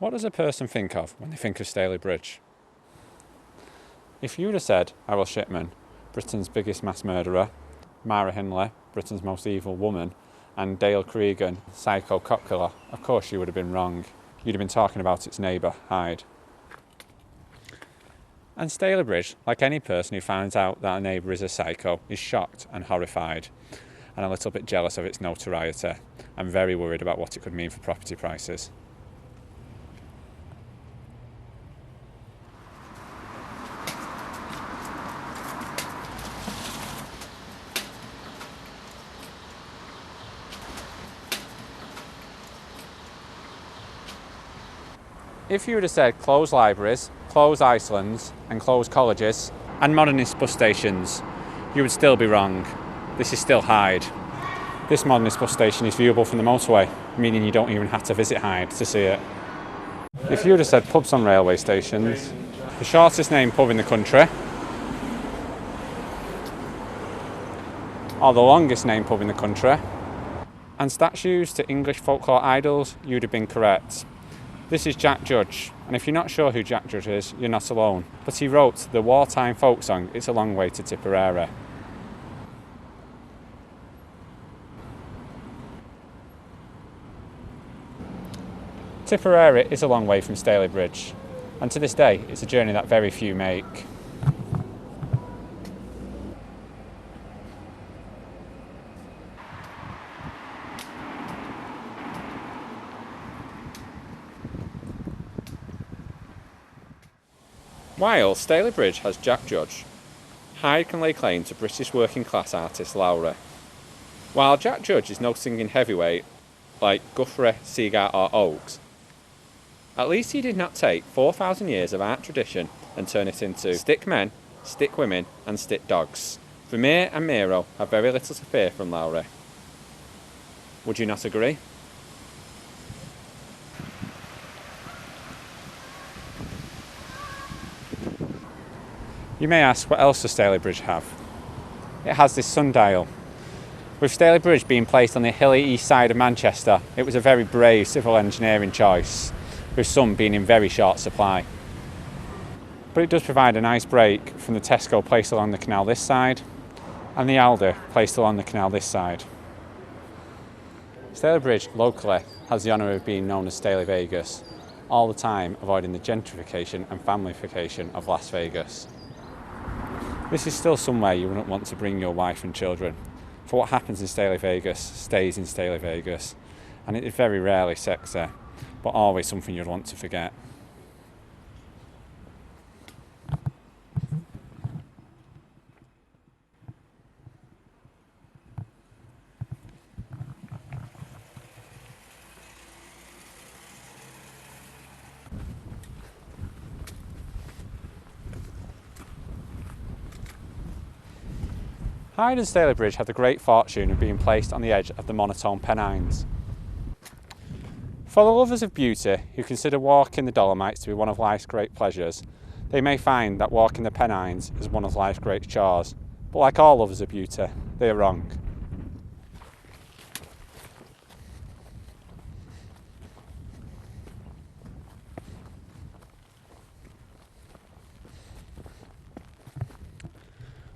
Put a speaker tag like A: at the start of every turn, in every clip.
A: What does a person think of when they think of Stalybridge? If you'd have said Errol Shipman, Britain's biggest mass murderer, Mara Hindley, Britain's most evil woman, and Dale Cregan, psycho cop killer, of course you would have been wrong. You'd have been talking about its neighbour, Hyde. And Stalybridge, like any person who finds out that a neighbour is a psycho, is shocked and horrified, and a little bit jealous of its notoriety, and very worried about what it could mean for property prices. If you would have said closed libraries, closed Icelands and closed colleges and modernist bus stations, you would still be wrong. This is still Hyde. This modernist bus station is viewable from the motorway, meaning you don't even have to visit Hyde to see it. If you would have said pubs on railway stations, the shortest named pub in the country, or the longest named pub in the country, and statues to English folklore idols, you'd have been correct. This is Jack Judge, and if you're not sure who Jack Judge is, you're not alone. But he wrote the wartime folk song, It's a Long Way to Tipperary. Tipperary is a long way from Stalybridge, and to this day, it's a journey that very few make. While Stalybridge has Jack Judge, Hyde can lay claim to British working class artist Lowry. While Jack Judge is no singing heavyweight like Guthrie, Seagar or Oakes, at least he did not take 4,000 years of art tradition and turn it into stick men, stick women and stick dogs. Vermeer and Miro have very little to fear from Lowry. Would you not agree? You may ask, what else does Stalybridge have? It has this sundial. With Stalybridge being placed on the hilly east side of Manchester, it was a very brave civil engineering choice, with some being in very short supply. But it does provide a nice break from the Tesco placed along the canal this side, and the Aldi placed along the canal this side. Stalybridge, locally, has the honour of being known as Staley Vegas, all the time avoiding the gentrification and familyfication of Las Vegas. This is still somewhere you wouldn't want to bring your wife and children, for what happens in Staley Vegas stays in Staley Vegas, and it is very rarely sexy, but always something you'd want to forget. Hyde and Stalybridge had the great fortune of being placed on the edge of the monotone Pennines. For the lovers of beauty who consider walking the Dolomites to be one of life's great pleasures, they may find that walking the Pennines is one of life's great chores. But like all lovers of beauty, they are wrong.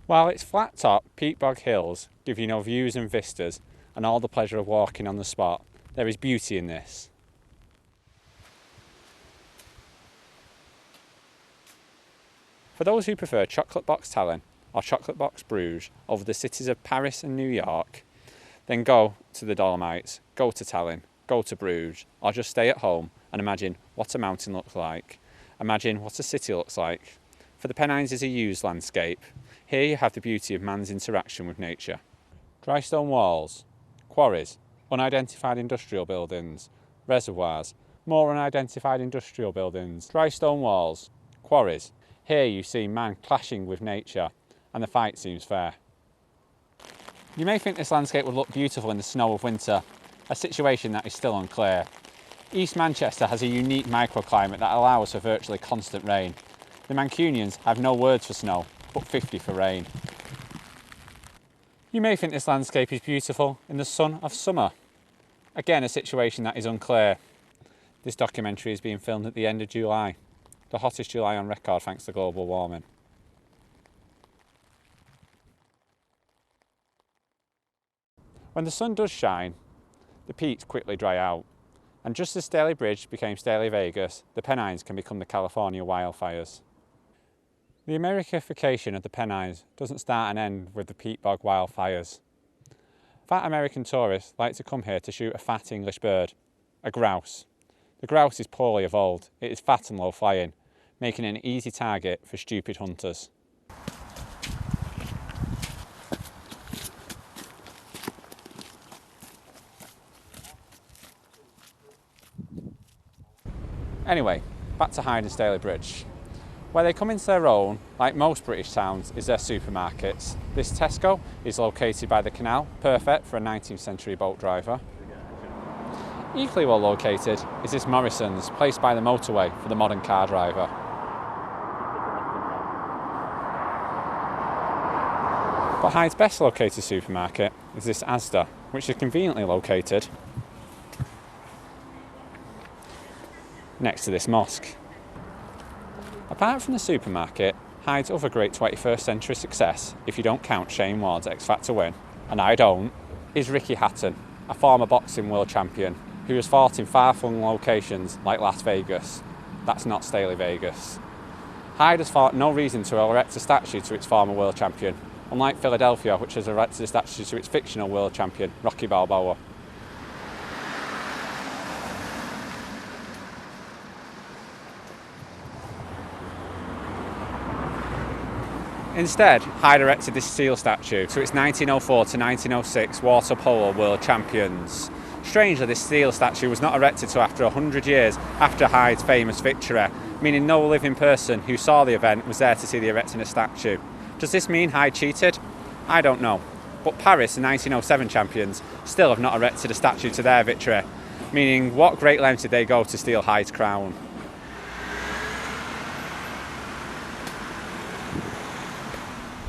A: While its flat-top, peat-bog hills give you no views and vistas and all the pleasure of walking on the spot, there is beauty in this. For those who prefer chocolate box Tallinn or chocolate box Bruges over the cities of Paris and New York, then go to the Dolomites, go to Tallinn, go to Bruges, or just stay at home and imagine what a mountain looks like. Imagine what a city looks like. For the Pennines is a used landscape. Here you have the beauty of man's interaction with nature. Dry stone walls, quarries, unidentified industrial buildings, reservoirs, more unidentified industrial buildings, dry stone walls, quarries. Here you see man clashing with nature, and the fight seems fair. You may think this landscape would look beautiful in the snow of winter, a situation that is still unclear. East Manchester has a unique microclimate that allows for virtually constant rain. The Mancunians have no words for snow, but 50 for rain. You may think this landscape is beautiful in the sun of summer. Again, a situation that is unclear. This documentary is being filmed at the end of July, the hottest July on record thanks to global warming. When the sun does shine, the peaks quickly dry out, and just as Stalybridge became Staley Vegas, the Pennines can become the California wildfires. The Americification of the Pennines doesn't start and end with the peat bog wildfires. Fat American tourists like to come here to shoot a fat English bird, a grouse. The grouse is poorly evolved, it is fat and low flying, making it an easy target for stupid hunters. Anyway, back to Hyde and Stalybridge. Where they come into their own, like most British towns, is their supermarkets. This Tesco is located by the canal, perfect for a 19th century boat driver. Equally well located is this Morrison's, placed by the motorway for the modern car driver. But Hyde's best located supermarket is this Asda, which is conveniently located next to this mosque. Apart from the supermarket, Hyde's other great 21st century success, if you don't count Shane Ward's X Factor win, and I don't, is Ricky Hatton, a former boxing world champion who has fought in far-flung locations like Las Vegas. That's not Staley Vegas. Hyde has fought no reason to erect a statue to its former world champion, unlike Philadelphia, which has erected a statue to its fictional world champion, Rocky Balboa. Instead, Hyde erected this steel statue to its 1904 to 1906 water polo world champions. Strangely, this steel statue was not erected until after 100 years after Hyde's famous victory, meaning no living person who saw the event was there to see the erecting of a statue. Does this mean Hyde cheated? I don't know. But Paris, the 1907 champions, still have not erected a statue to their victory, meaning what great lengths did they go to steal Hyde's crown?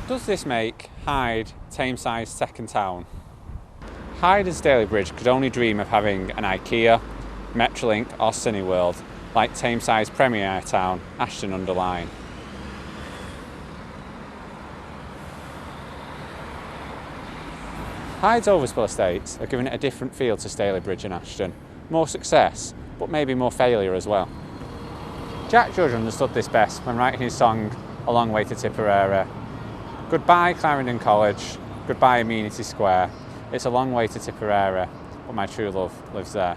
A: Does this make Hyde Tameside's second town? Hyde and Stalybridge could only dream of having an IKEA, Metrolink or Cineworld like Tameside's premier town, Ashton-under-Lyne. Hyde's Overspill estates are giving it a different feel to Stalybridge and Ashton. More success, but maybe more failure as well. Jack Judge understood this best when writing his song A Long Way to Tipperary. Goodbye Clarendon College, goodbye Amenity Square. It's a long way to Tipperary, but my true love lives there.